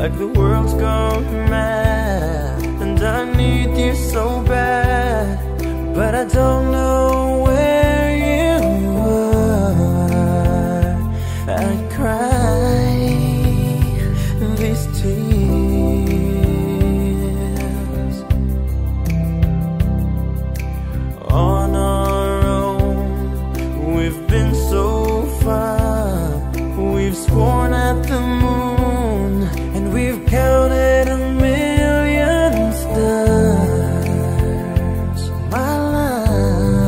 like the world's gone mad, and I need you so bad, but I don't know where you are. I cry these tears on our own. We've been so far, we've sworn at the moon, and we've counted a million stars. My love,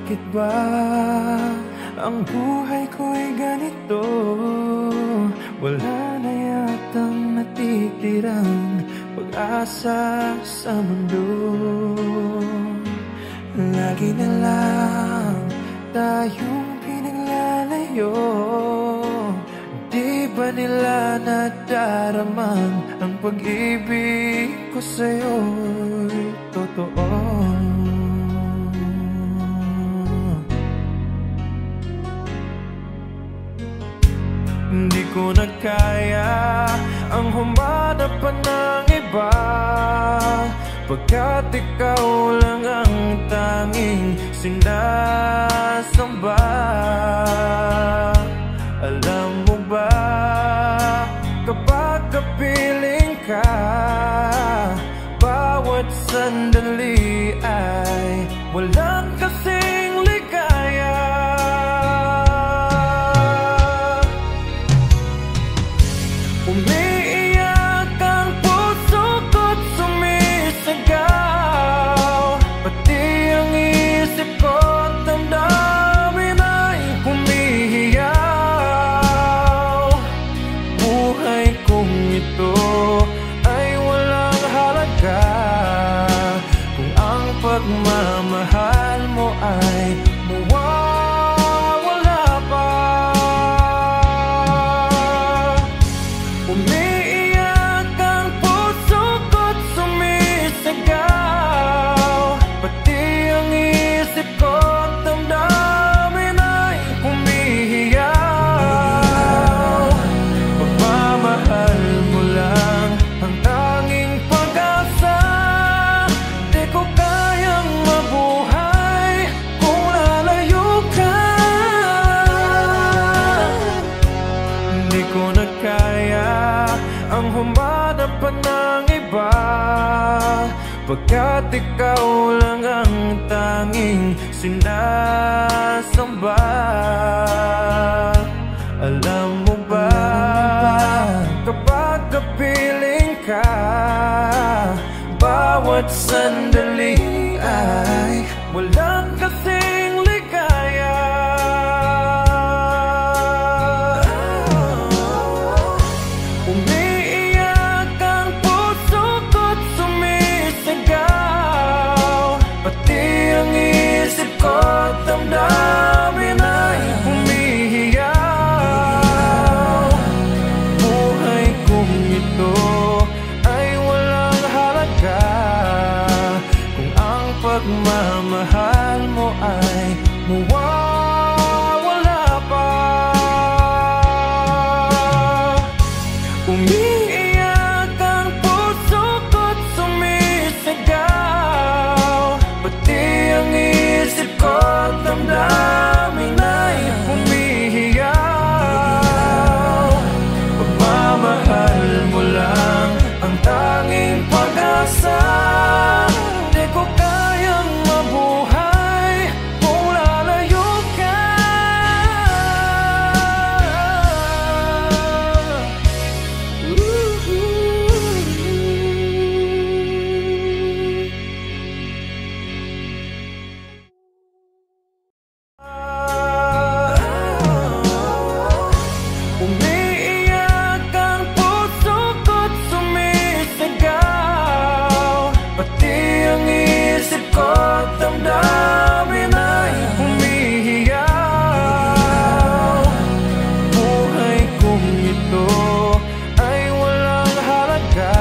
Bakit ba ang buhay ko'y ganito? Wala na yatang natitirang pag-asa sa mundo. Lagi na lang tayong pinaglalayo. Di ba nila nadaraman ang pag-ibig ko sa'yo'y totoo? Hindi ko na kaya ang humanap pa ng iba, pagkat ikaw lang ang tanging sinasamba. Alam mo ba, kapag kapiling ka, bawat sandali ay walang kasing ligaya. Umiiyak ang puso ko't sumisigaw, pati ang isip ko't damdamin ay humihiyaw. Buhay kong ito ay walang halaga kung ang pagmamahal mo ay mawawala pa. Umiiyak ang puso ko't sumisigaw, pati ang isip ko't damdamin ay humihiyaw. Pagmamahal mo lang ang tanging pag-asa, di ko kayang mabuhay kung lalayo ka. Hindi ko na kaya ang humanap pa ng iba, pagkat ikaw lang ang tanging sinasamba. Alam mo ba, kapag kapiling ka, bawat sandali ay walang kasing ligaya. Umiiyak ang puso ko't sumisigaw, pati ang isip ko't damdamin ay humihiyaw. Buhay kong ito ay walang halaga kung ang pagmamahal mo ay mawawala pa. Umiiyak ang puso ko't sumisigaw, pati ang isip ko't damdamin ay humihiyaw. Pagmamahal mo lang ang tanging pag-asa, di ko kayang mabuhay kung lalayo ka. Umiiyak ang puso ko't sumisigaw, pati ang isip ko't damdamin ay humihiyaw. Buhay kong ito ay walang halaga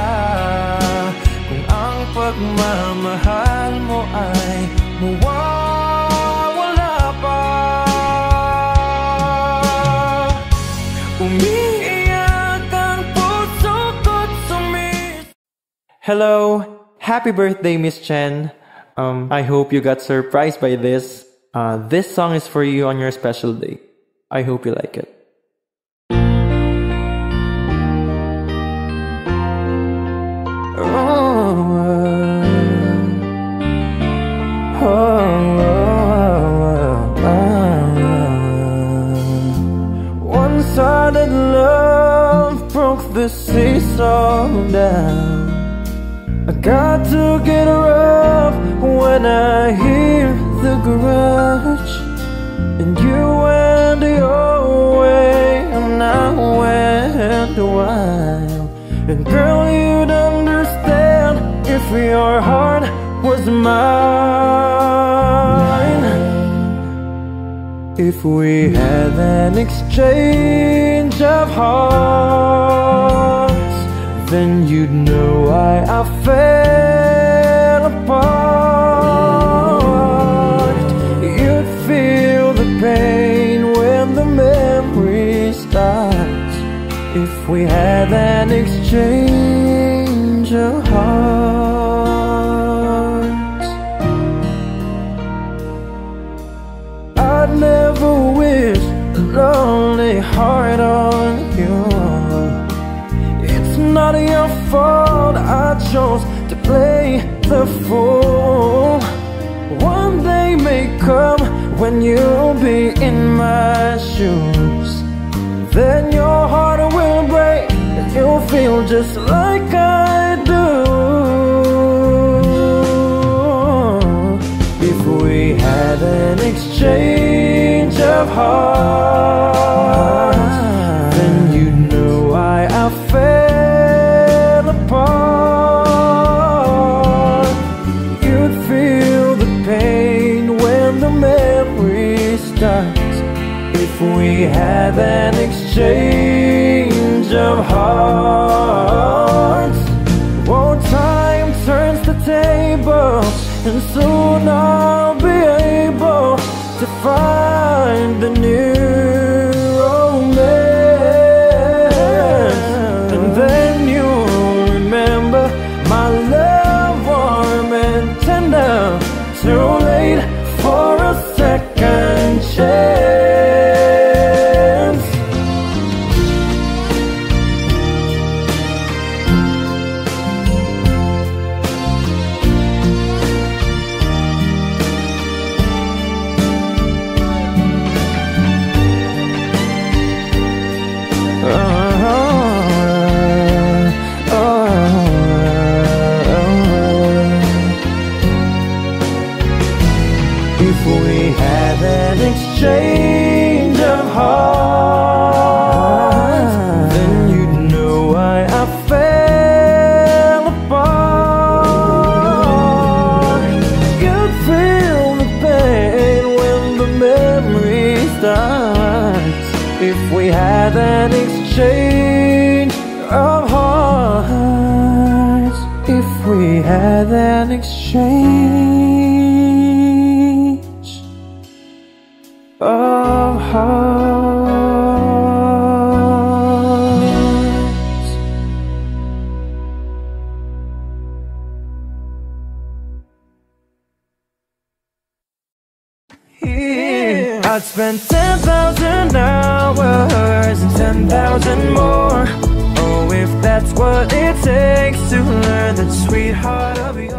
kung ang pagmamahal mo ay mawawala pa. Umiiyak ang puso ko't Hello! Happy birthday, Miss Chen. I hope you got surprised by this. This song is for you on your special day. I hope you like it. One-sided love broke the seesaw down. I got to get her up when I hear the garage And girl, you'd understand if your heart was mine. If we had an exchange of hearts, then you'd know why I fell apart. You'd feel the pain when the memory starts. If we had an exchange of hearts, I'd never wish a lonely heart on you. It's not your fault I chose to play the fool. One day may come when you'll be in my shoes. Then your heart will break and you'll feel just like I do. If we had an exchange of hearts, then you'd know why I fell apart. You'd feel the pain when the memory starts. If we had an exchange of hearts, oh, time turns the tables, and soon I'll be able to find the new romance. And then you'll remember my love, warm and tender, too late for a second chance. If we had an exchange of hearts, then you'd know why I fell apart. You'd feel the pain when the memory starts. If we had an exchange of hearts, if we had an exchange of hearts. Yeah. I'd spend 10,000 hours and 10,000 more. Oh, if that's what it takes to learn that sweetheart of yours.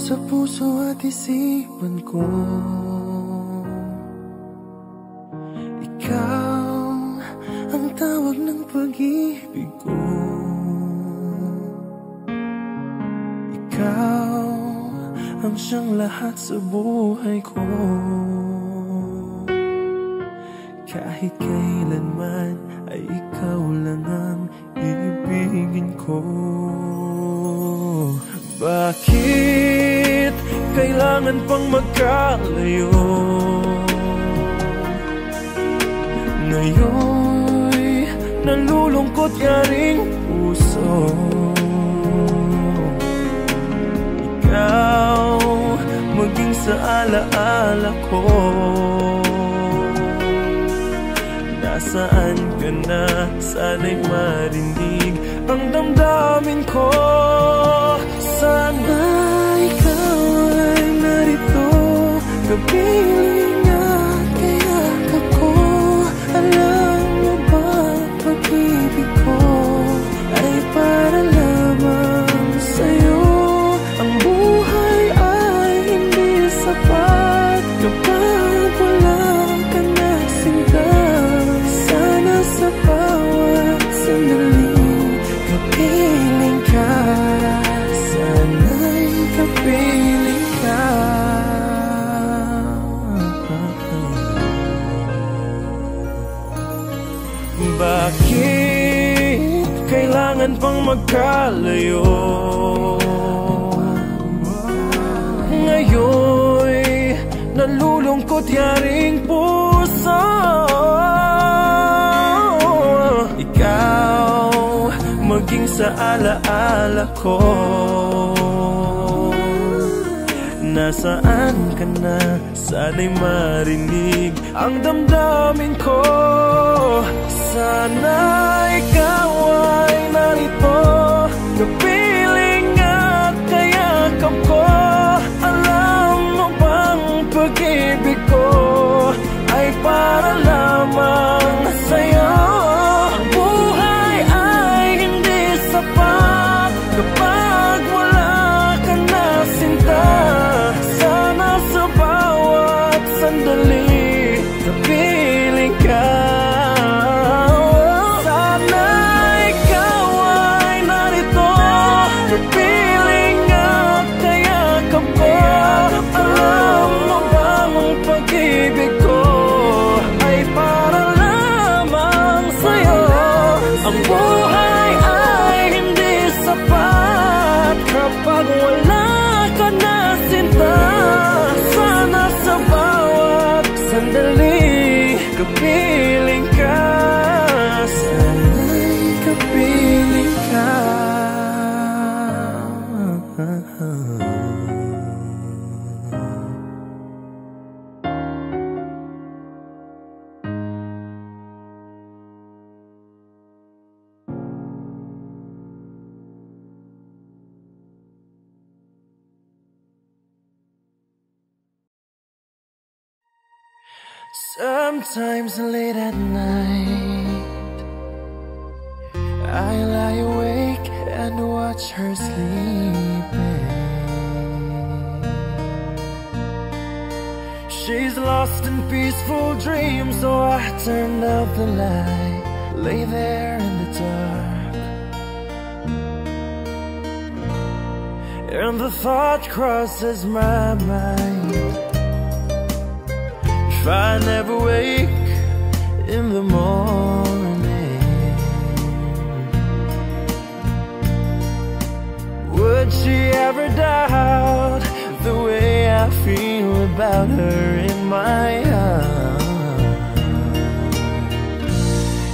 Sa puso at isipan ko, ikaw ang tawag ng pag-ibig ko. Ikaw ang siyang lahat sa buhay ko. Kahit kailanman ay ikaw lang ang ibigin ko. Bakit kailangan pang magkalayo? Ngayon'y nalulungkot ka ring puso. Ikaw maging sa alaala ko. Nasaan ka na? Sana'y marinig ang damdamin ko. Sana ikaw ay narito, kapiling at kayak ako. Alam mo ba, pag-ibig ko ay para lamang sa'yo. Ang buhay ay hindi sapat kapag wala ka na sinta. Sana sa bawat kailan pang magkalayo. Ngayon'y nalulungkot yaring puso. Ikaw maging sa alaala ko. Nasaan ka na? Sana'y marinig ang damdamin ko. Sana ikaw ay narito, kapiling at kayakap ko. Alam mo bang pag-ibig ko ay para lamang sa'yo? Ang buhay ay hindi sapat kapag wala ka na sinta. Sana sa bawat sandali kapiling ka. Sana ikaw ay narito, kapiling at kayakap ko. Alam mo bang ang pag-ibig ko ay para lamang sa'yo? Ang buhay ay hindi sapat kapag wala ka na sinta. Sana sa bawat sandali kapiling ka. Sana'y kapiling ka. Sometimes late at night I lie awake and watch her sleeping. She's lost in peaceful dreams, so I turned out the light, lay there in the dark, and the thought crosses my mind: if I never wake in the morning, would she ever doubt the way I feel about her in my heart?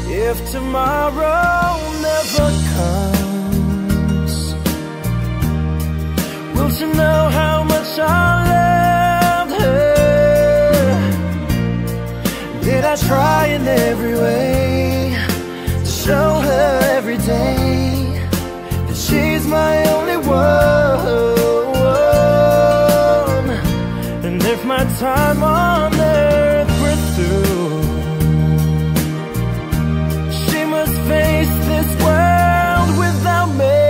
If tomorrow never comes, will she know how much I loved her? Did I try in every way to show her every day that she's my only one? And if my time on earth were through, she must face this world without me.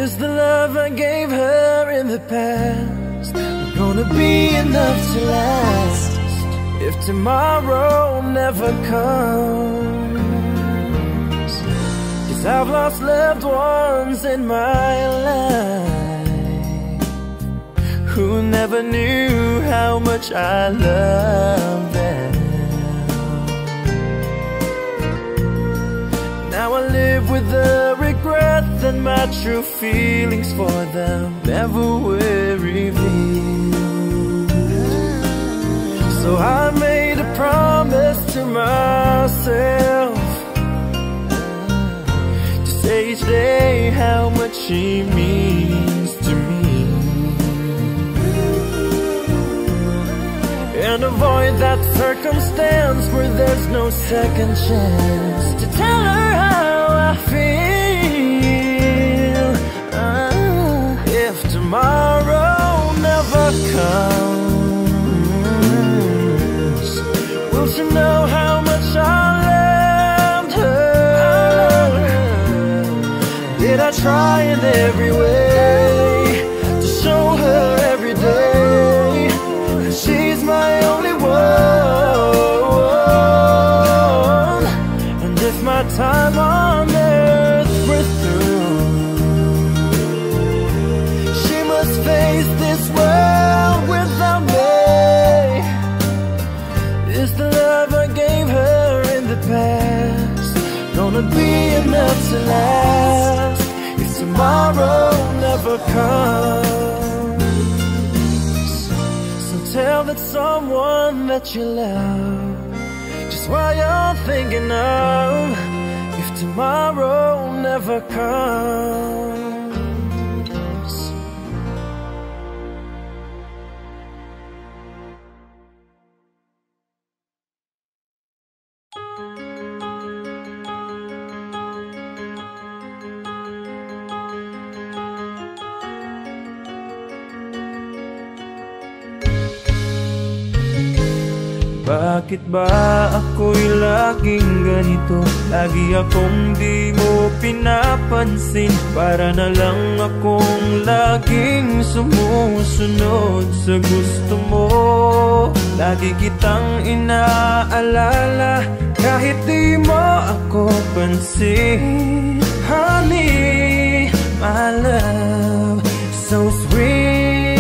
Is the love I gave her in the past gonna be enough to last if tomorrow never comes? 'Cause I've lost loved ones in my life who never knew how much I loved them. Now I live with the regret that my true feelings for them never were revealed. So I made a promise to myself to say each day how much she means to me, and avoid that circumstance where there's no second chance to tell her how I feel. If tomorrow never comes, will she know how much I loved her? Did I try in every way to show her every day that she's my only one? And if my time on earth were through, she must face this world without me. Is the love I gave her in the past gonna be to last if tomorrow never comes? So tell that someone that you love just what you're thinking of if tomorrow never comes. Bakit ba ako'y laging ganito? Lagi akong di mo pinapansin. Para na lang akong laging sumusunod sa gusto mo. Lagi kitang inaalala kahit di mo ako pansin. Honey, my love, so sweet.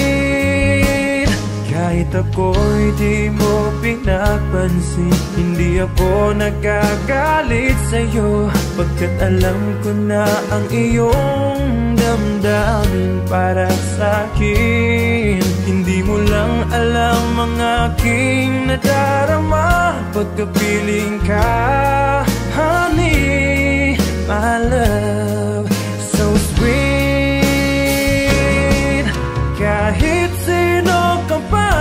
Kahit ako'y di mo pinapansin, hindi ako nagagalit sa'yo, pagkat alam ko na ang iyong damdamin para sa'kin. Hindi mo lang alam ang aking nadarama pagkapiling ka. Honey, my love, so sweet. Kahit sino ka pa,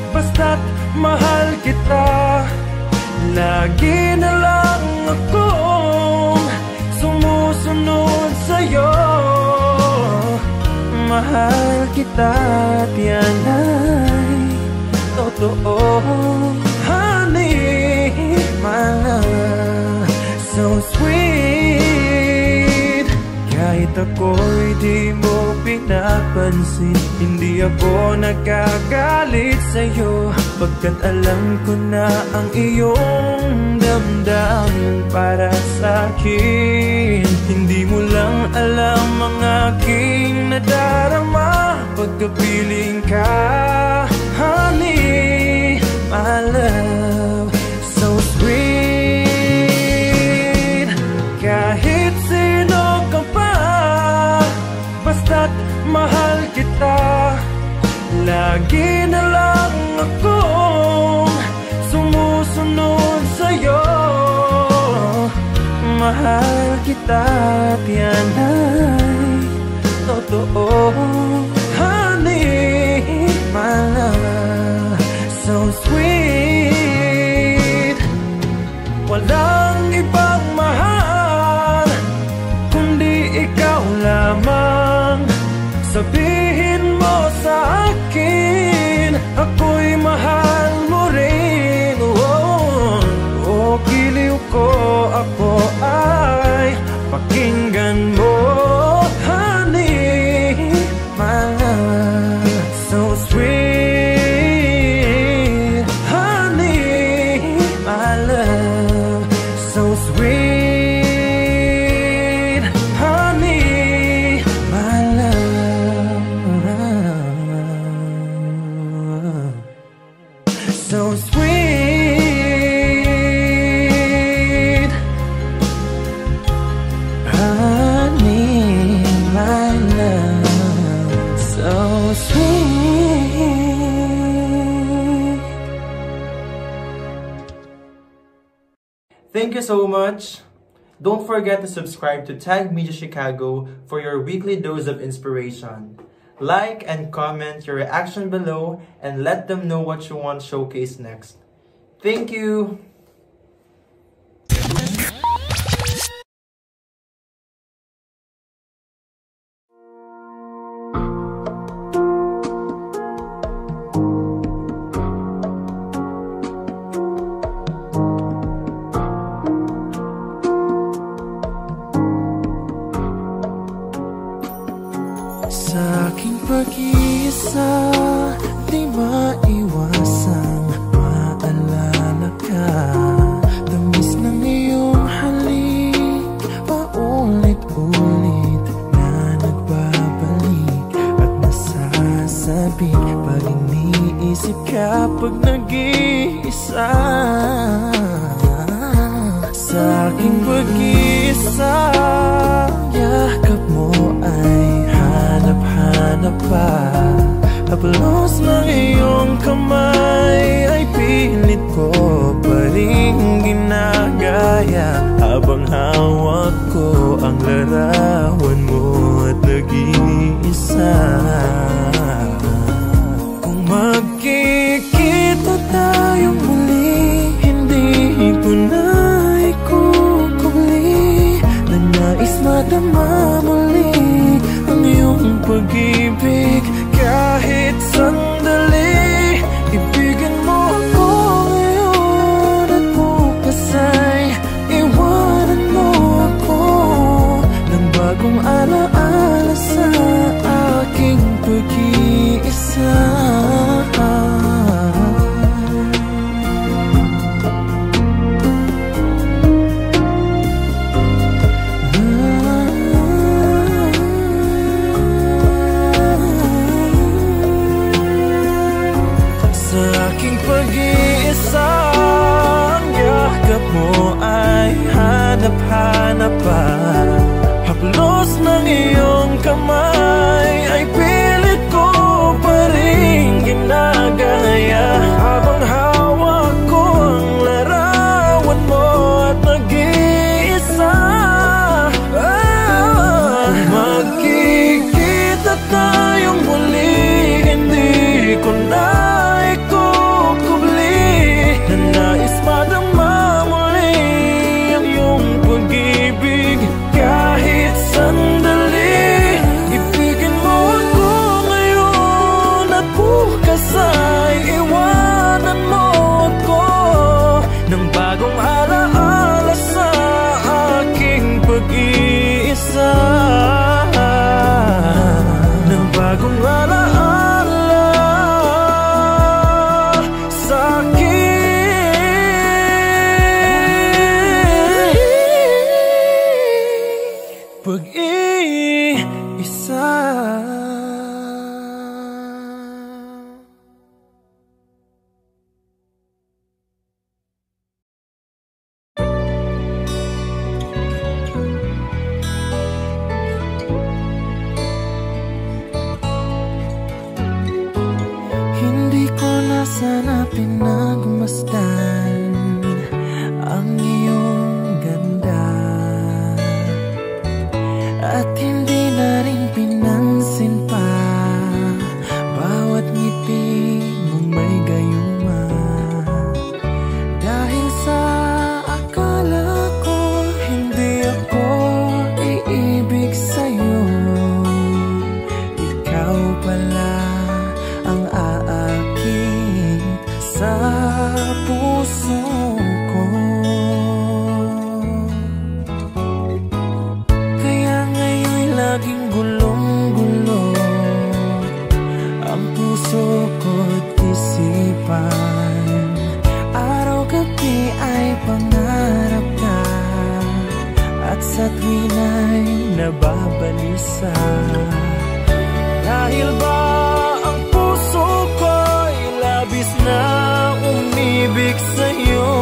basta't mahal kita. Lagi na lang akong sumusunod sa'yo. Mahal kita at yan ay totoo. Honey, my love, so sweet. Kahit ako'y di mo pinapansin, hindi ako nagagalit sa'yo, pagkat alam ko na ang iyong damdamin para sa'kin. Hindi mo lang alam ang aking nadarama pagkapiling ka. Honey, my love, so sweet. Kahit sino ka pa, basta't mahal kita. Lagi na lang akong sumusunod sa'yo. Mahal kita at yan ay totoo. Honey, my love, so sweet. Walang ibang mahal kundi ikaw lamang. Sabihin mo sa akin, ako'y mahal mo rin. Oh, oh, giliw ko, ako ay pakinggan mo. Honey, my love, so sweet. Honey, my love, so sweet. Honey, my love, so sweet. Honey, my love, so sweet. Thank you so much. Don't forget to subscribe to Tag Media Chicago for your weekly dose of inspiration. Like and comment your reaction below and let them know what you want showcased next. Thank you. Sa aking pag-iisa, di maiwasang maalala ka. Tamis ng iyong halik, paulit-ulit na nagbabalik. At nasasabi, pag iniisip ka pag nag-iisa. Sa aking pag-iisa, pag-iisa. Yakap mo ay hanap-hanap pa. Haplos ng iyong kamay ay pilit ko pa rin ginagaya. Habang hawak ko ang larawan mo at nag-iisa. Kung magkikita tayong muli, hindi ko na ikukubli na nais madama muli ang iyong pag-ibig. Kahit sandali, ibigin mo ako ngayon at bukas ay iwanan mo ako ng bagong alaala sa aking pag-iisa. Pag-iisa, ang yakap mo ay hanap-hanap pa. Haplos ng iyong kamay ay pilit ko pa rin ginagaya. Habang hawak ko ang larawan mo at nag-iisa. Magkikita tayong muli, hindi ko na nais madama muli ang iyong pag-ibig. Kahit sandali, ibigin mo ako ngayon at bukas ay iwanan mo ako ng bagong alaala sa aking pag-iisa. Ng bagong alaala sa aking pag-iisa. Hindi ko na sana pinagmasdan ang iyong ganda. At hindi na rin pinansin pa bawat ngiti mong may gayuma. Dahil sa akala ko hindi ako iibig sa'yo, ikaw pala ang aaking sa puso ko. Laging gulong-gulo ang puso ko't isipan. Araw-gabi ay pangarap ka at sa tuwin ay nababalisa. Dahil ba ang puso ko'y labis na umibig sa'yo?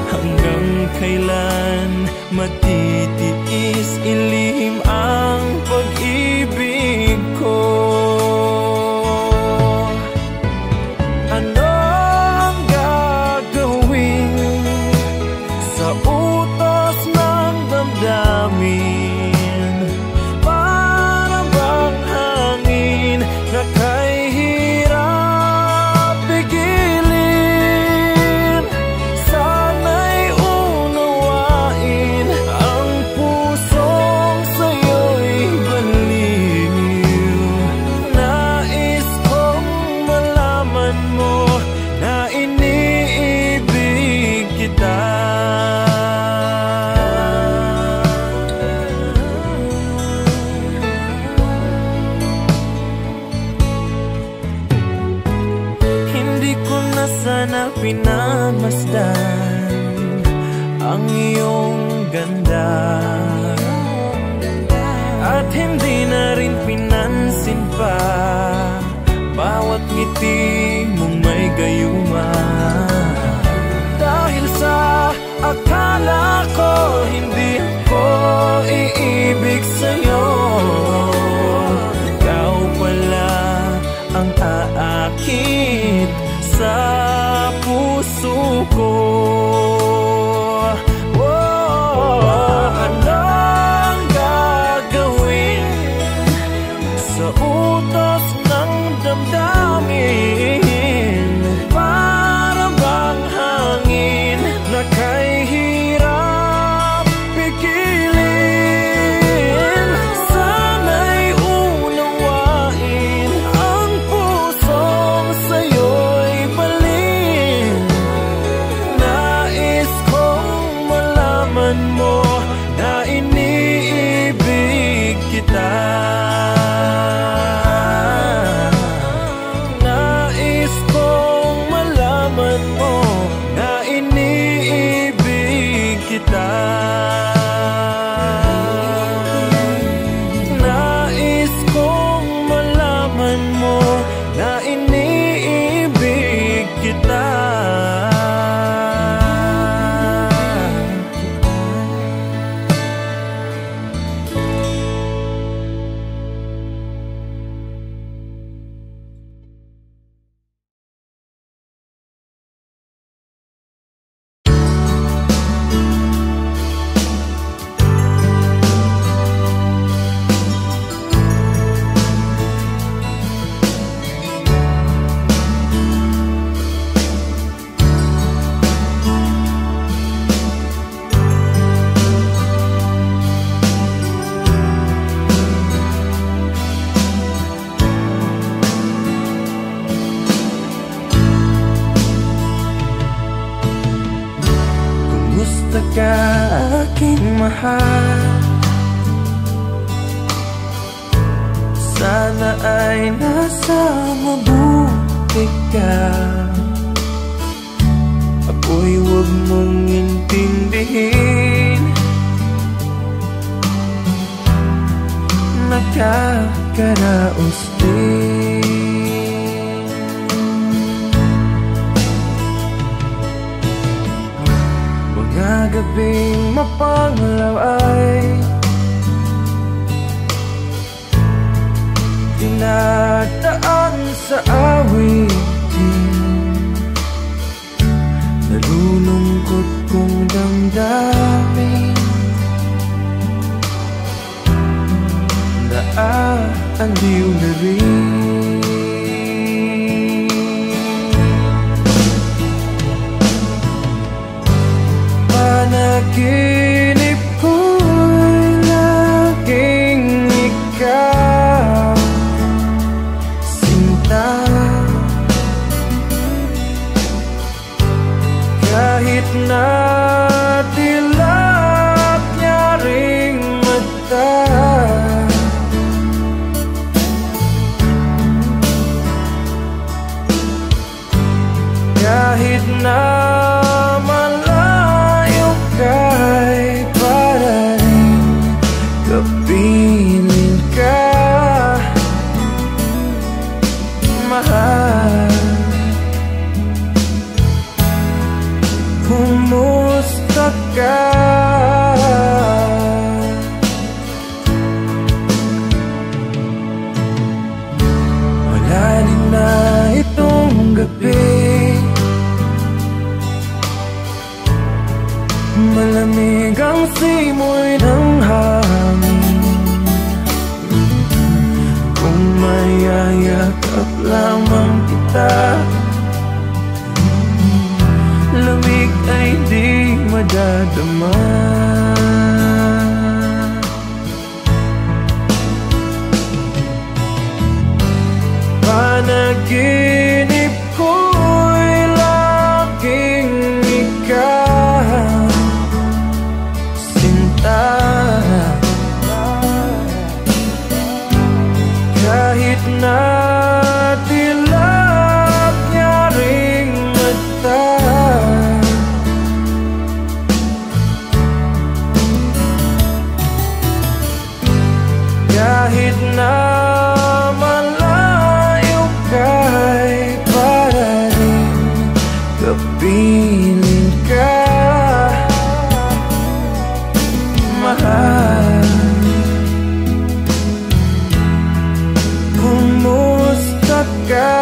Hanggang kailan matitiis ilihim ang pag-ibig ko? Ano ang gagawin sa utos ng damdamin? Para bang hangin na kay hirap pigilin? Sana'y unawain ang pusong sa'yo'y baliw. Nais kong malaman mo na iniibig kita. Hindi ko na sana pinagmasdan ang iyong ganda. At hindi na rin pinansin pa bawat ngiti mong may gayuma. Dahil sa akala ko hindi sakit sa puso ko. Anong gagawin sa utos ng damdamin? Para bang hangin na kay hirap pigilin? Sana'y unawain ang pusong sa'yo'y balin. Nais kong malaman mo na iniibig kita. Nais kong malaman mo na iniibig kita. Nais kong malaman mo na iniibig kita. Kumusta ka, aking mahal? Sana ay nasa mabuti ka. Ako'y huwag mong intindihin, nakakaraos din. Mga gabing mapanglaw ay dinadaan sa awitin. Nalulungkot kong damdamin, naaaliw na rin. Panaginip ko'y laging ikaw, sinta. Kahit na dilap niya ring mata, kahit na malayo ka'y para rin kapiling ka, mahal. Kumusta ka? Malalim na itong gabi, malamig ang simoy ng hangin. Kung mayayakap lamang kita, lamig ay di madadama. Panaginip ko'y laging ikaw, sinta. Kahit na dilap niya ring mata, kahit na malayo ka'y para rin kapiling ka, mahal. Kumusta ka?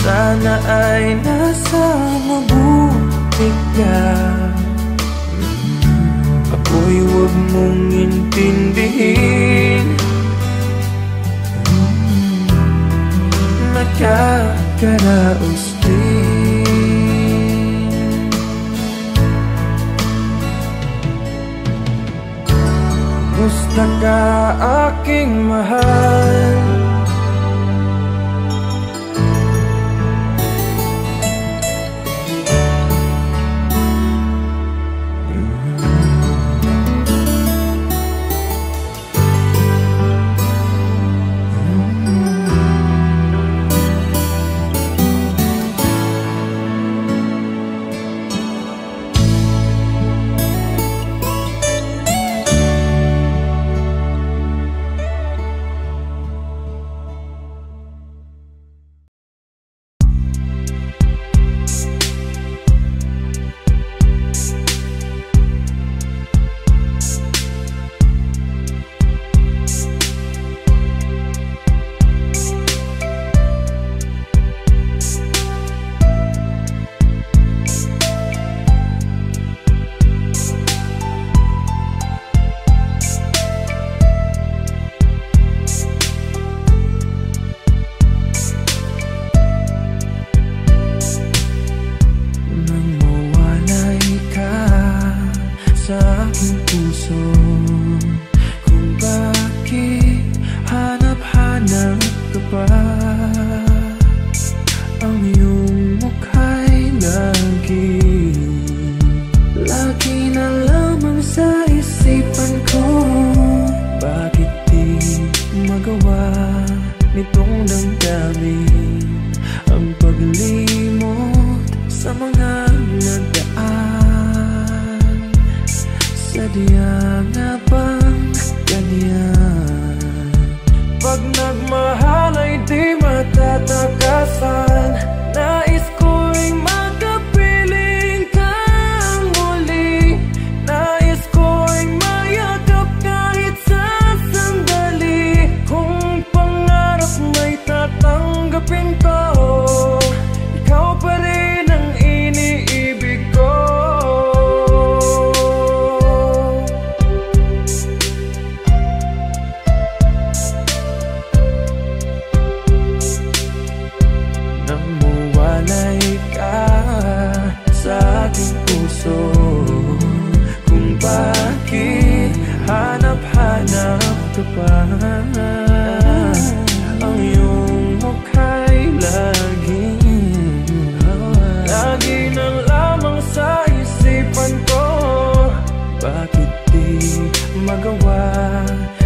Sana ay nasa mabuti ka. Ako'y huwag mong intindihin. Nakakaraos din. Musta ka aking mahal?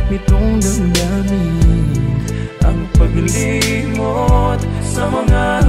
Nitong damdamin ang paglimot sa mga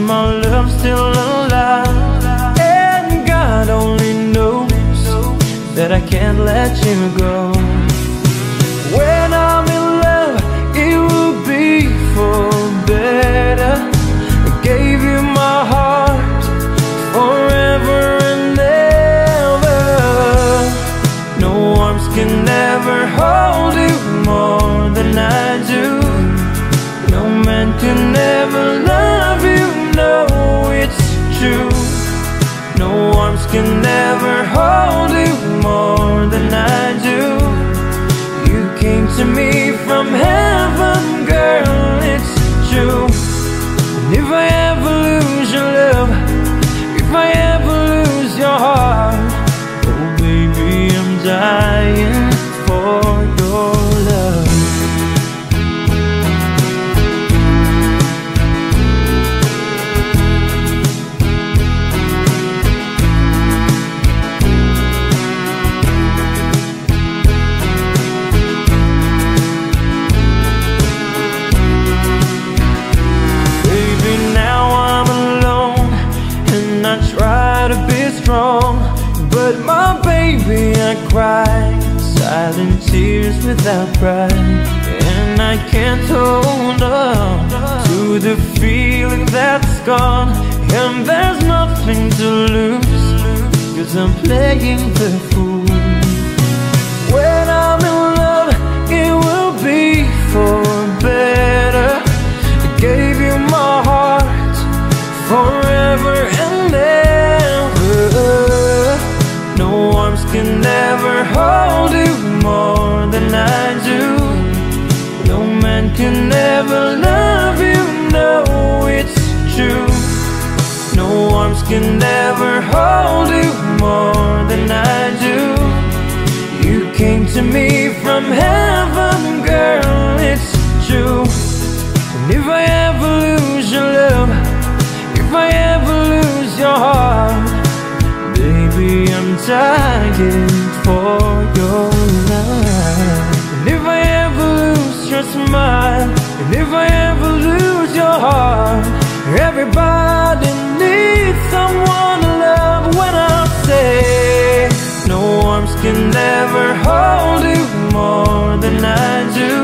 my love still alive. And God only knows that I can't let you go. When I'm in love, it will be for better. I gave you my heart forever and ever. No arms can ever hold you more than I do. No man can ever love you, no, it's true. No arms can ever hold you more than I do. You came to me from heaven, girl, it's true. And if I ever lose your love, if I ever lose your heart, oh baby, I'm dying for your love. But my baby, I cry silent tears without pride. And I can't hold on to the feeling that's gone. And there's nothing to lose, 'cause I'm playing the fool. When I'm in love, it will be for better. I gave you my heart forever and ever. No arms can ever hold you more than I do. No man can ever love you, no, it's true. No arms can ever hold you more than I do. You came to me from heaven, girl, it's true. And if I ever lose your love, if I ever lose your heart, baby, I'm dying for your love. And if I ever lose your smile, and if I ever lose your heart, everybody needs someone to love. When I say no arms can never hold you more than I do.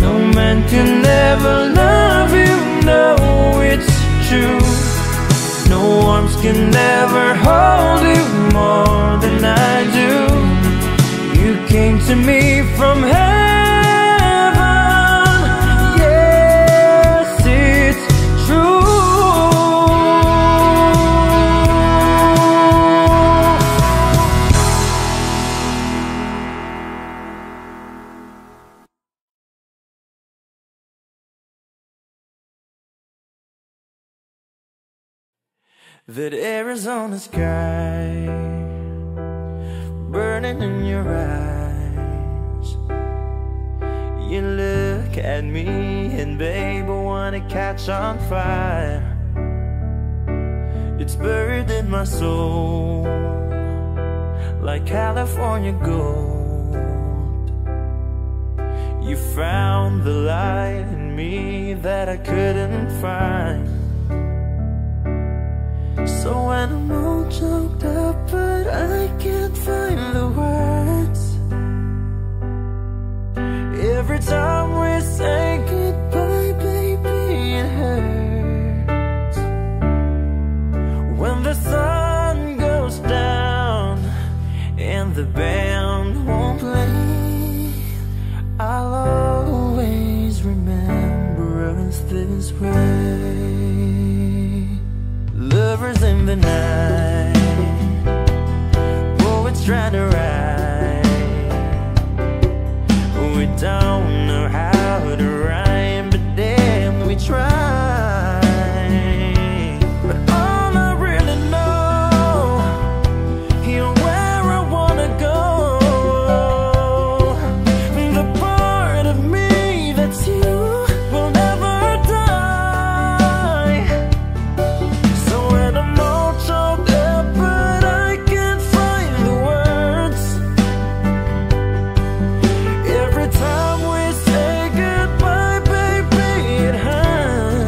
No man can ever love you, no, it's true. No arms can never hold you more than I do. You came to me from heaven, yes, it's true. That Arizona sky burning in your eyes. You look at me and babe, I wanna catch on fire. It's buried in my soul like California gold. You found the light in me that I couldn't find. So when I'm all choked up, but I can't find the words. Every time we say goodbye, baby, it hurts. When the sun goes down and the band won't play, I'll always remember us this way. Lovers in the night, poets trying to write. We don't know how to rhyme, but damn, we try. But all I really know, you're where I wanna go. The part of me that's you will never die. So when I'm all choked up, but I can't find the words. Every time we say goodbye, baby, it hurts.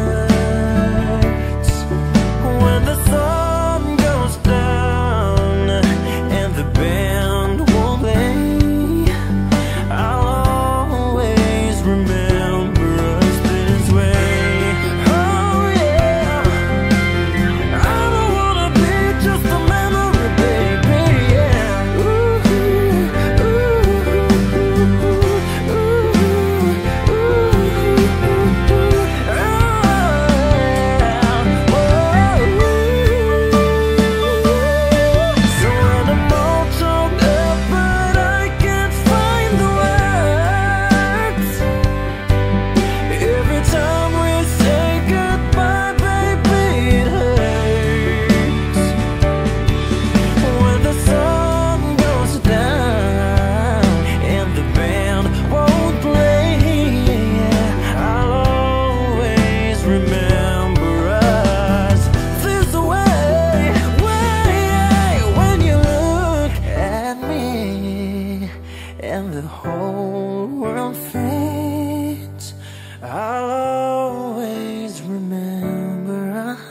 and the whole world fades, I'll always remember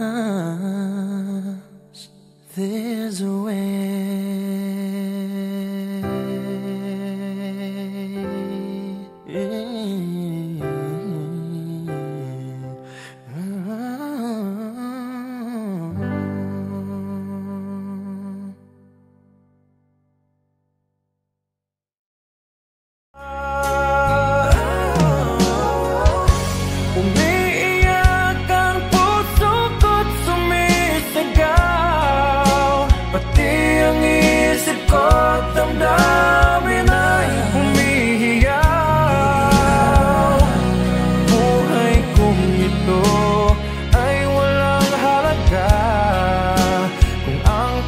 us this way.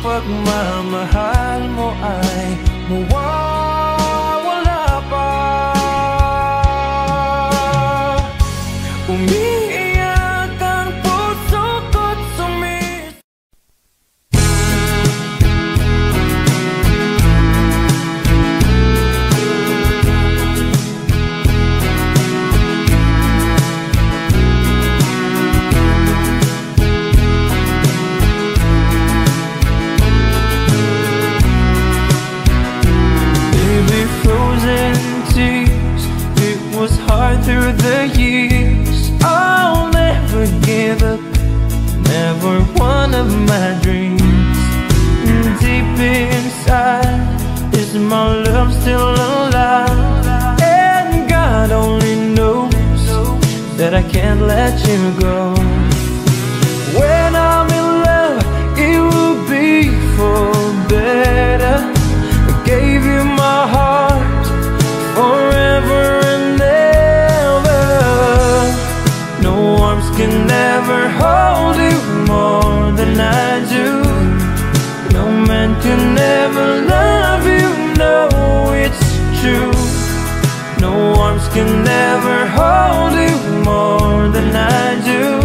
Pagmamahal mo ay mawawala pa. Umiiyak ang puso ko't sumis. Through the years, I'll never give up, never one of my dreams. Deep inside, is my love still alive? And God only knows that I can't let you go. When I'm in love, it will be for better. I gave you my heart forever and ever. Can never hold you more than I do. No man can ever love you, no, it's true. No arms can never hold you more than I do.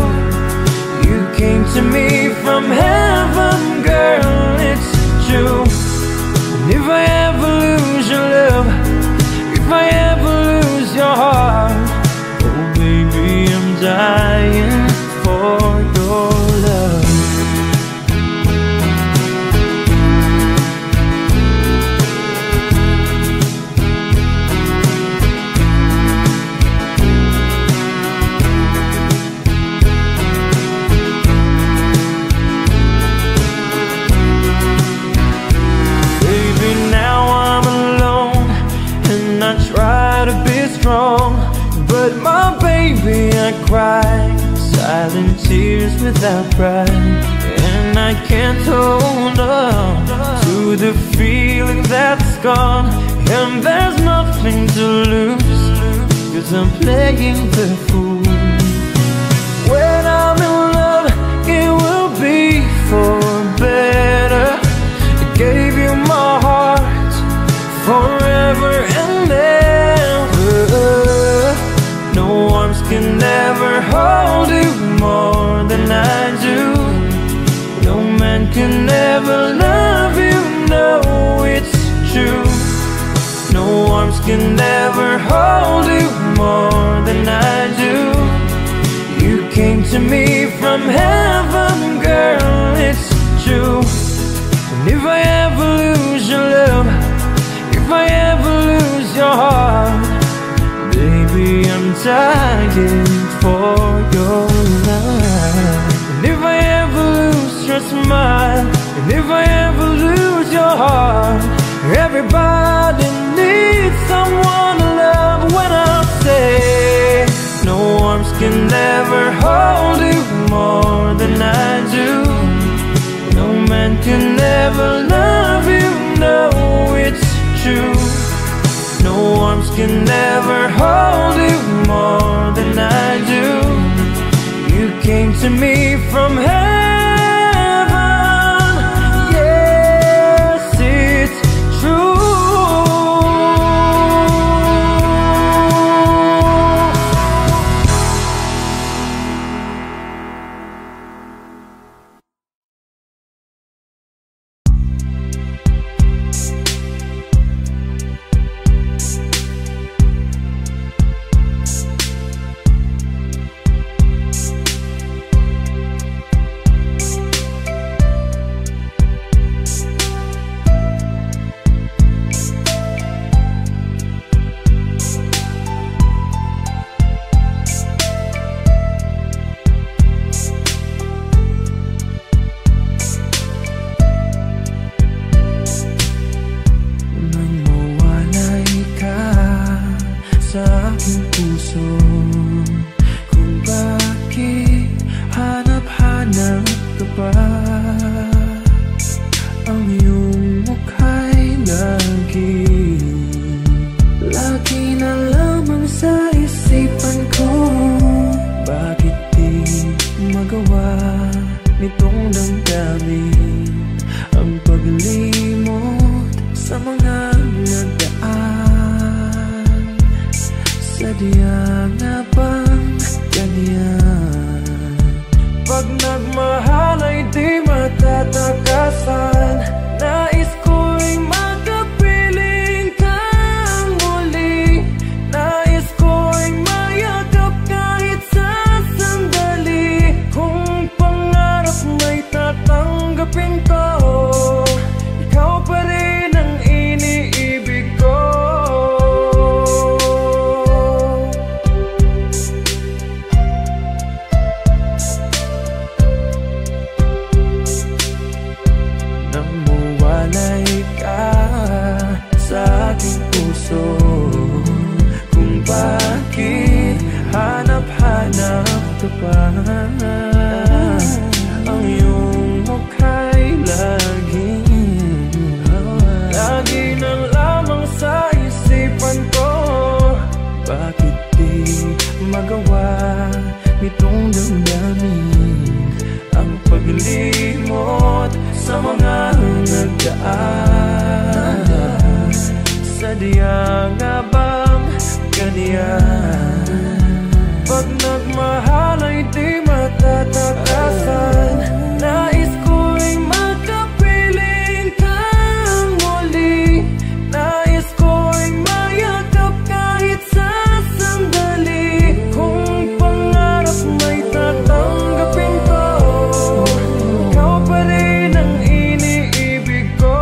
You came to me from heaven, girl, it's true. And if I ever lose your love, if I ever lose your heart, oh baby, I'm dying for your love. Baby, now I'm alone and I try to be strong, but my baby, I cry silent tears without pride. And I can't hold on to the feeling that's gone. And there's nothing to lose, 'cause I'm playing the fool. When I'm in love, it will be for better. I gave you my heart forever and ever. No arms can never hold you more than I do. No man can ever love you, no, it's true. No arms can never hold you more than I do. You came to me from heaven, girl, it's true. And if I ever lose your love, if I ever lose your heart, baby, I'm dying for your love. And if I ever lose your smile, and if I ever lose your heart, everybody needs someone to love. When I say no arms can never hold you more than I do. No man can never love you, no, it's true. No arms can never hold you more than I do. You came to me from heaven, yes, it's true. Sadya nga bang ganyan? Pag nagmahal ay di matatakasan. Nais ko'y makapiling kang muli. Nais ko'y mayakap kahit sa sandali. Kung pangarap may tatanggapin ko, ikaw pa rin ang iniibig ko. Namuwalay ka sa aking puso, kung bakit hanap-hanap ka pa. Ang iyong mukha'y lagi na lamang sa isipan ko. Bakit di magawa nitong damdamin ang paglimot sa mga nagdaan? Sadya nga bang ganyan? Pag nagmahal ay di matatakasan. Nais ko'y makapiling kang muli. Nais ko'y mayakap kahit sa sandali. Kung pangarap may tatanggapin ko, ikaw pa rin ang iniibig ko.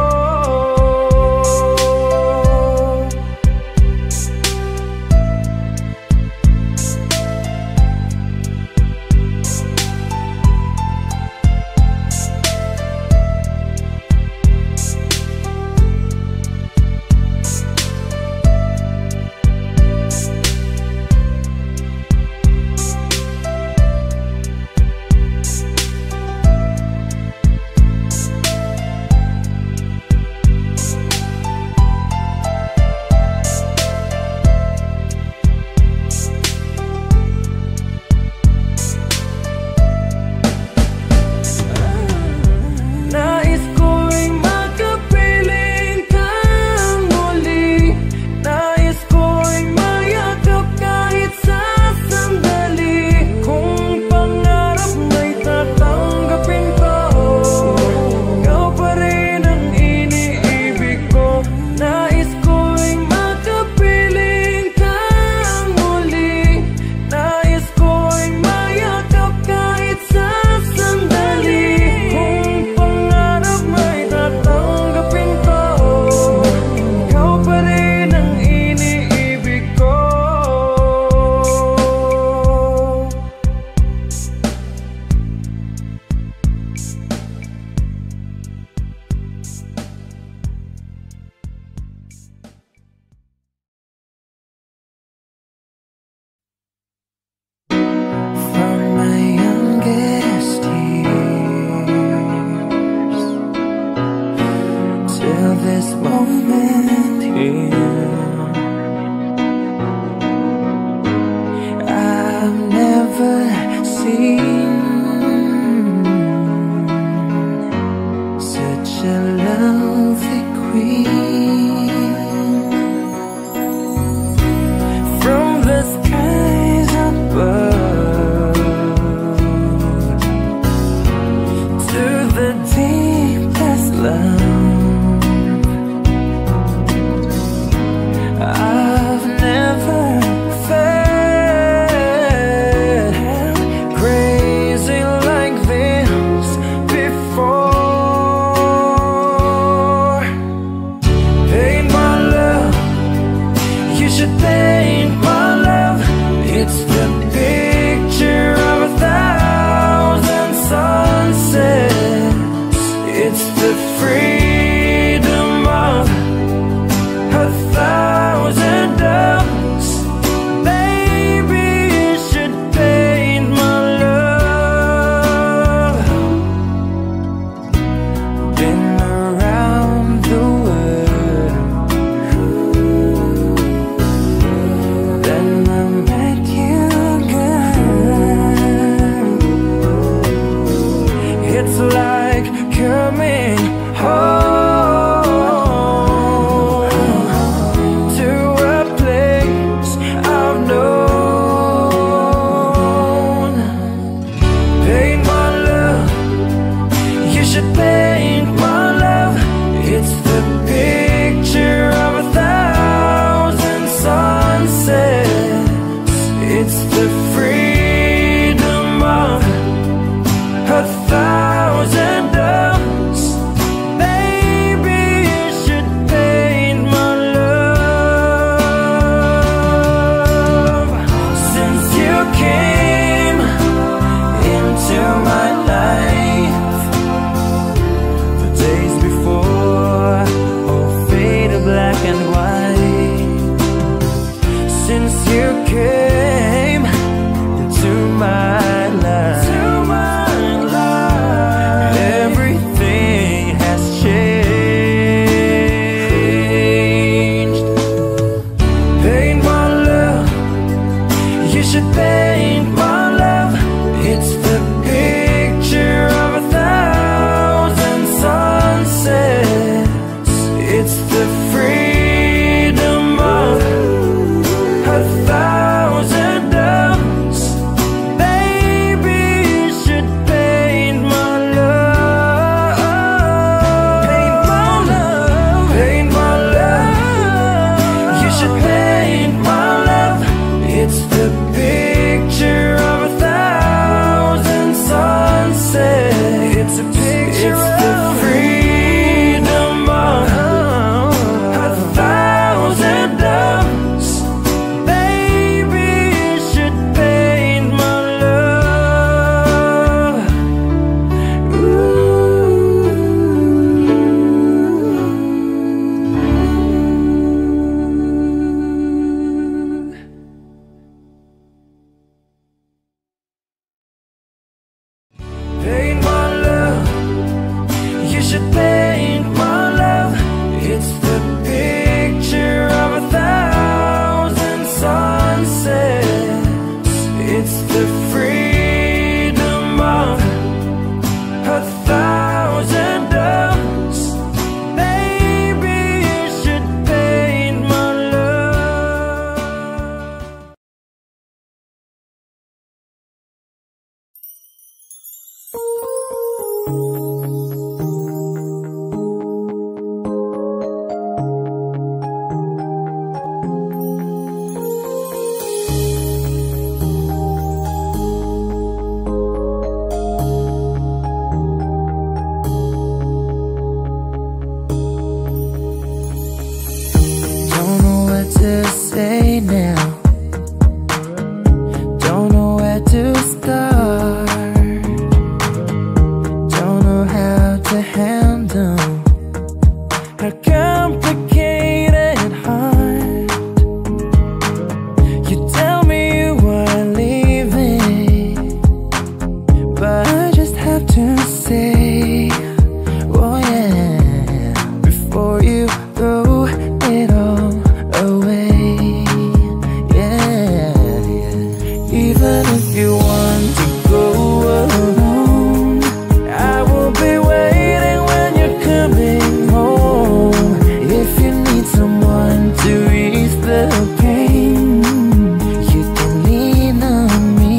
and white. Since you came into my life, everything has changed. Paint my love, you should paint my love. It's the picture of 1,000 sunsets. It's the freedom of 1,000 doves. Baby, you should paint my love. Paint my love, paint my love. You should paint my love. It's the picture of 1,000 sunsets. It's a picture of the freedom of 1,000 doves. Baby, you should paint my love. Paint my love, you should paint my love. It's the picture of 1,000 sunsets. It's the freedom of 1,000 doves. Baby, you should paint my love. Don't know what to say now. Don't know where to start. Don't know how to handle her complicated heart. You tell me you are leaving, but I just have to say, oh yeah, before you throw it all away. Yeah, yeah. Even if you want to go alone, I will be waiting when you're coming home. If you need someone to ease the pain, you can lean on me.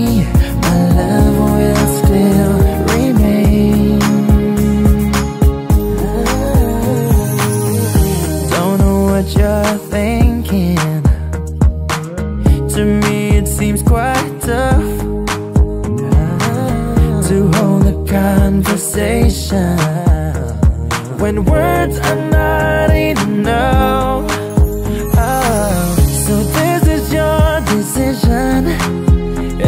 My love will still remain. Don't know what you're thinking. To me it seems quite tough to hold a conversation when words are not enough. Oh, so this is your decision,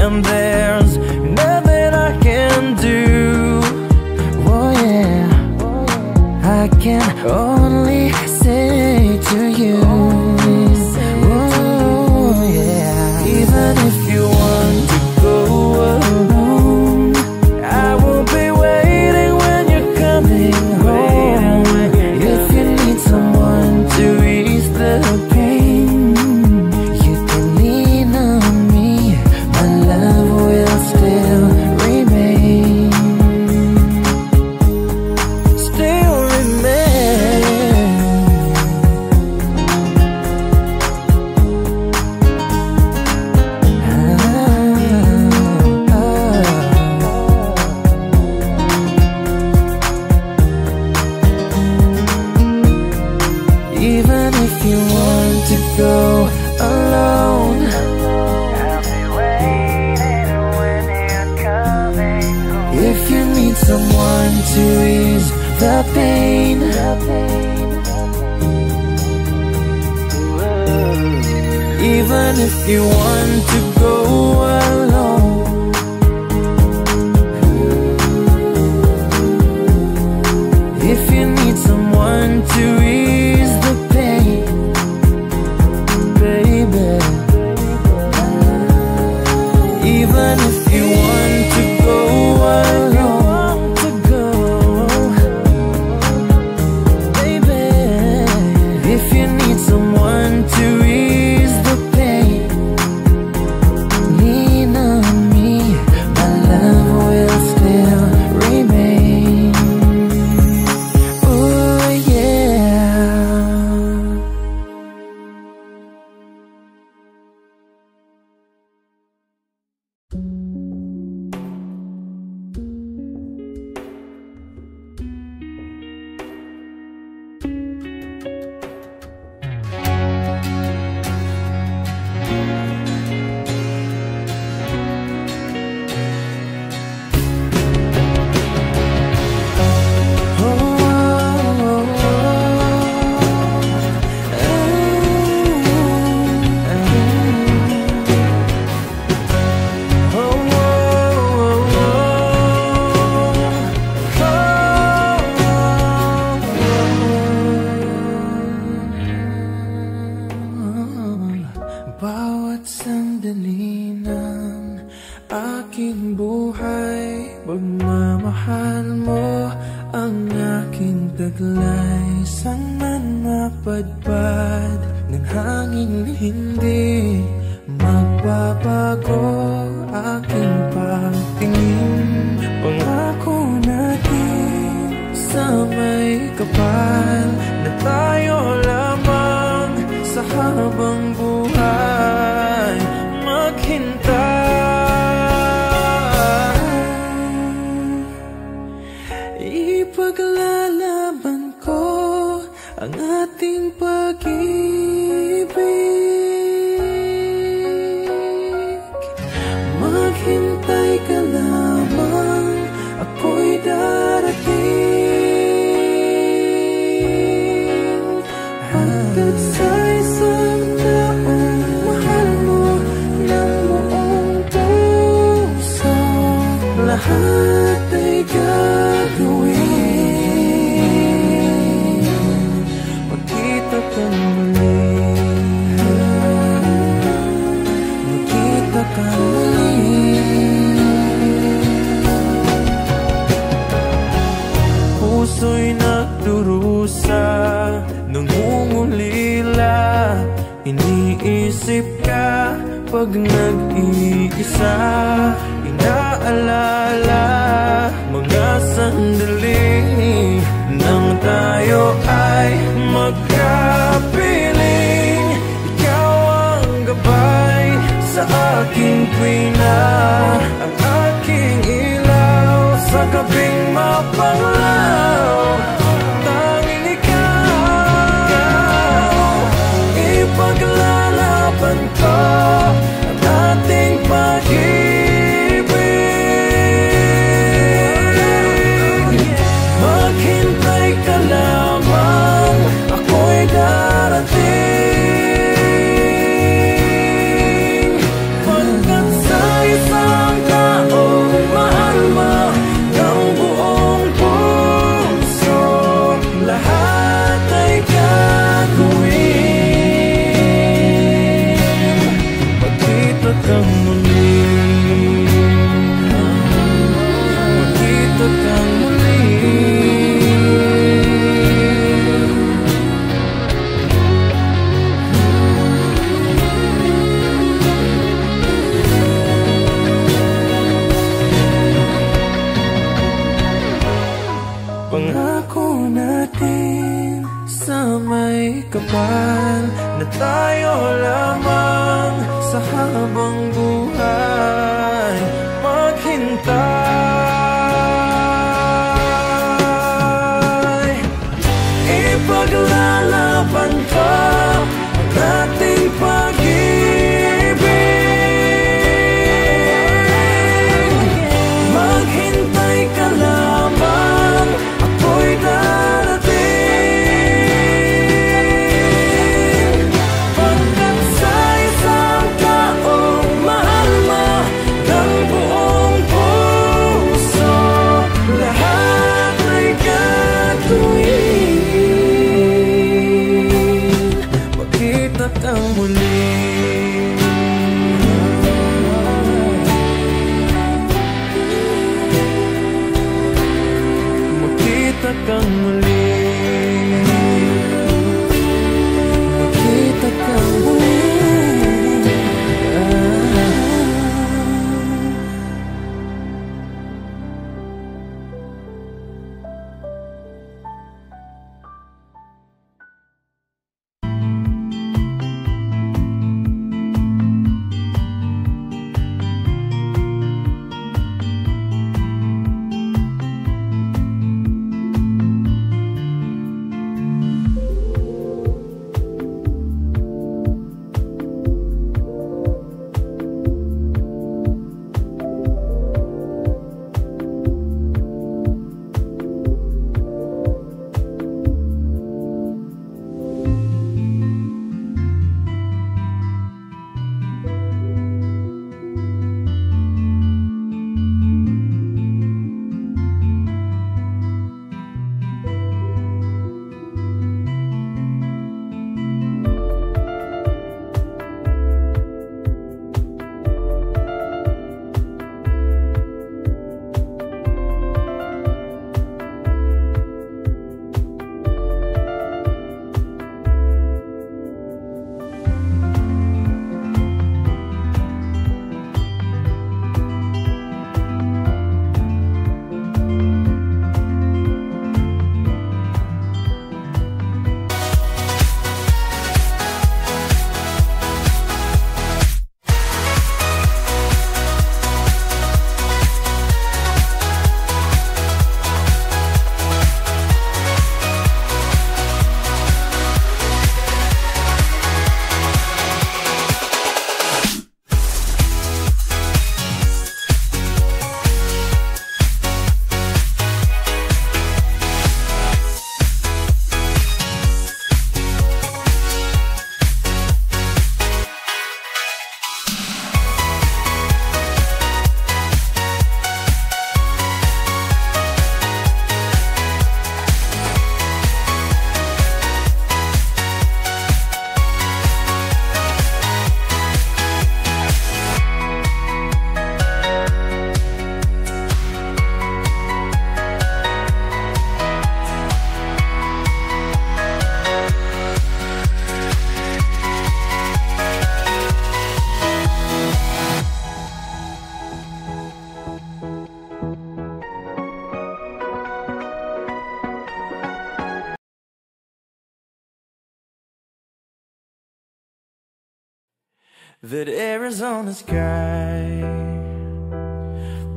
and there's nothing I can do. Oh yeah, I can only say to you, oh yeah. Even if you want to go alone, I will be waiting when you're coming home. If you need someone to ease the pain, you can lean on me. My love will still remain. Still remain. Even if you want to go alone, I'll be waiting when you're coming home. If you need someone to ease the pain, even if you want to go alone, if you need someone to ease the pain, bawat sandali ng aking buhay, pagmamahal mo ang aking taglay. Sana napadpad ng hangin, hindi magbabago aking pagtingin. Pangako natin sa may kapal na tayo lamang sa habang buhay maghintay. Ipaglalaban ko ang ating pag-ibig. Maghintay ka lamang, ako'y darating. Hanggat sa isang taong mahal mo ng buong puso, lahat ay gagawin. Magkita kang muli, magkita kang muli. Puso'y nagdurusa, nangungulila, iniisip ka pag nag-iisa. Inaalala mga sandali nang tayo ay magkapiling. Ikaw ang gabay sa aking tuwina, ang aking ilaw sa gabing mapanglaw. Tanging ikaw, ipaglalaban ko ang ating pag-ibig. Maghintay ka lamang, ako'y darating. Pagkat sa isang taong mahal mo ng buong puso, lahat ay gagawin. Magkita kang muli, magkita kang muli. Pangako natin sa may kapal na tayo lamang sa habang buhay maghintay. Ipaglalaban ko ang ating pag-ibig. Maghintay ka lamang, ako'y darating. Pagkat sa isang taong mahal mo ng buong puso, lahat ay gagawin. Magkita kang muli, magkita kang muli, magkita kang muli. that Arizona sky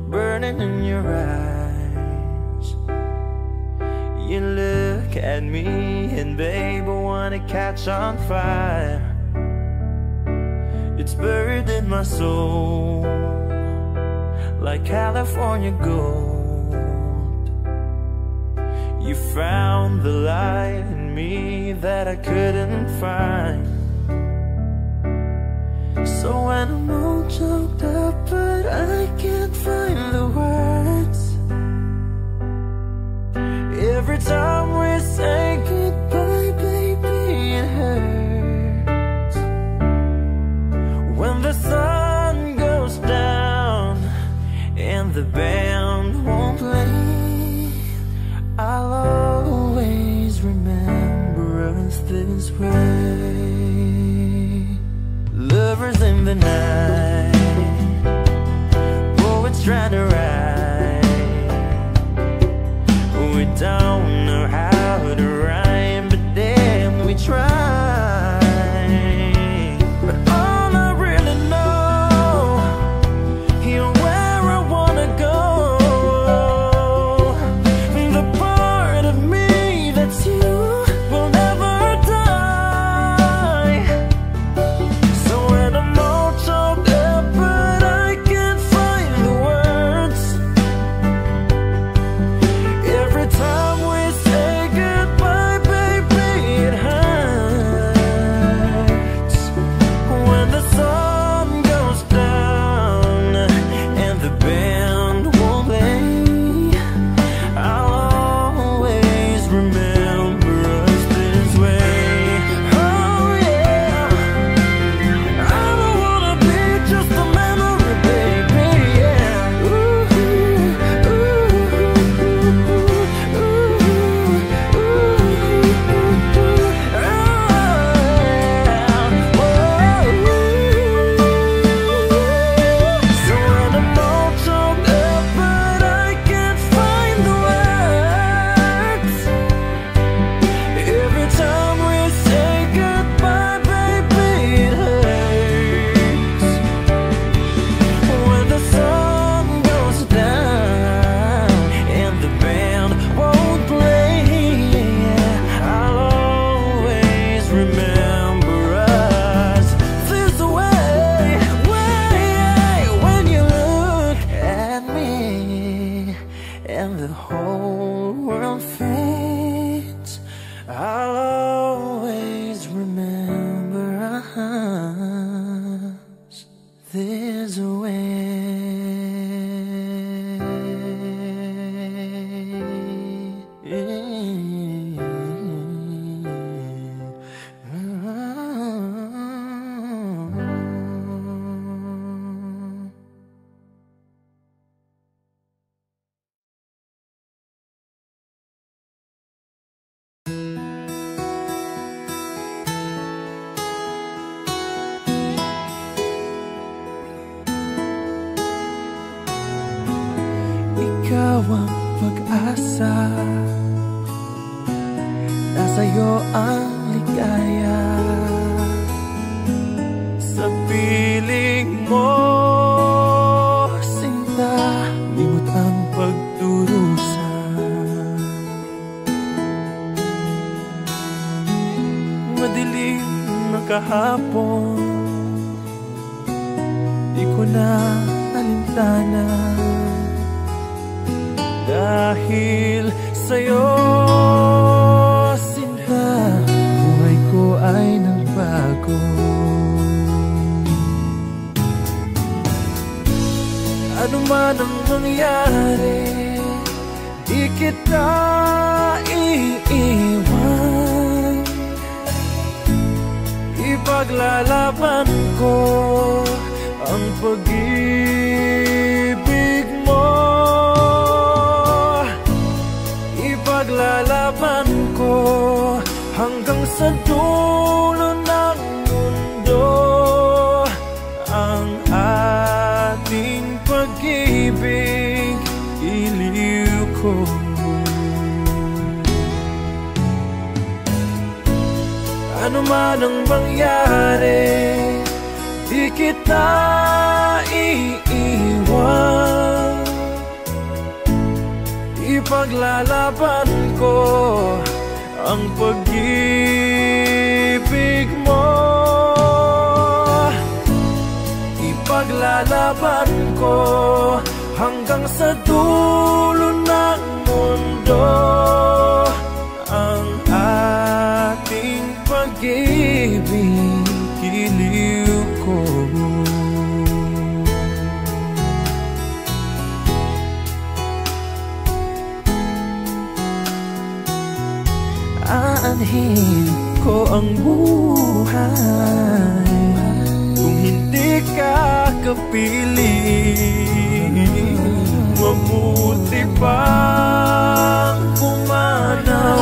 burning in your eyes. You look at me and babe, I wanna catch on fire. It's buried in my soul like California gold. You found the light in me that I couldn't find. So when I'm all choked up but I can't find the words, every time we say goodbye, baby, it hurts. When the sun goes down and the band won't play, I'll always remember us this way. Lovers in the night, poets trying to write. We don't know how to rhyme, but then we try. But all I really know, you're where I wanna go. The part of me that's you will never die. So when I'm all choked up but I can't find the words, every time we say goodbye, baby, it hurts. When the sun goes down and the band won't play, I'll always remember us this way. Oh yeah, I don't wanna be just a memory, baby, yeah. Ooh, ooh, ooh, so when I'm all choked up but I can't find the words, every time we say goodbye, baby, it hurts. When the sun goes down and the band won't play, I'll always remember us this way. When you look at me and the whole world fades, I'll always remember us this way. Ikaw ang pag-asa, nasa'yo ang ligaya. Sa piling mo, sinta, limot ang pagdurusa. Madilim na kahapon, di ko na alintana. Dahil sa'yo, sinta, buhay ko ay nagbago. Ano man ang mangyari, di kita iiwan. Ipaglalaban ko ang pag-ibig mo. Ipaglalaban ko hanggang sa dulo ng mundo ang ating pag-ibig, iliw ko. Ano man ang mangyari, di di kita iiwan. Ipaglalaban ko ang pag-ibig mo. Ipaglalaban ko hanggang sa dulo ng mundo ang ating pag-ibig, giliw ko. Aanhin ko ang buhay kung hindi ka kapiling. Mabuti pang pumanaw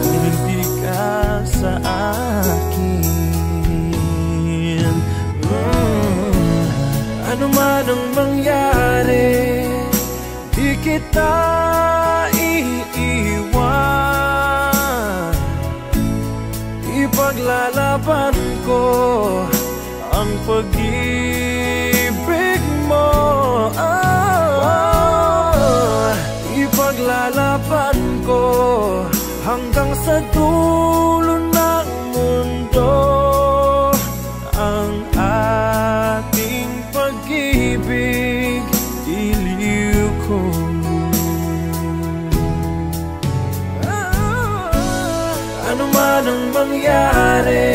kung hindi ka sa akin. Ano man ang mangyari, di kita iiwan. Ipaglalaban ko ang pag-ibig mo. Ipaglalaban ko hanggang sa dulo ng mundo ang ating pag-ibig, iliw ko. Ano man ang mangyari,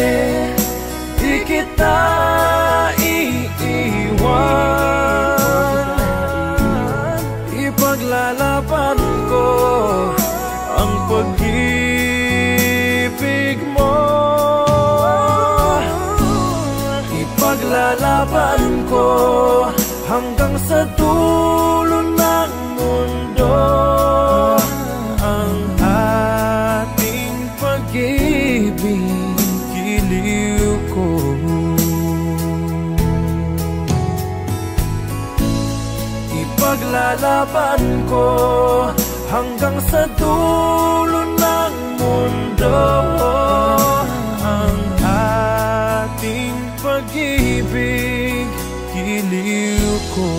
di kita iiwan. Ipaglalaban ko ang pag-ibig mo. Ipaglalaban ko hanggang sa dulo ng mundo ang ating pag-ibig, giliw ko. Ipaglalaban ko hanggang sa dulo ng mundo ang ating pag-ibig, giliw ko.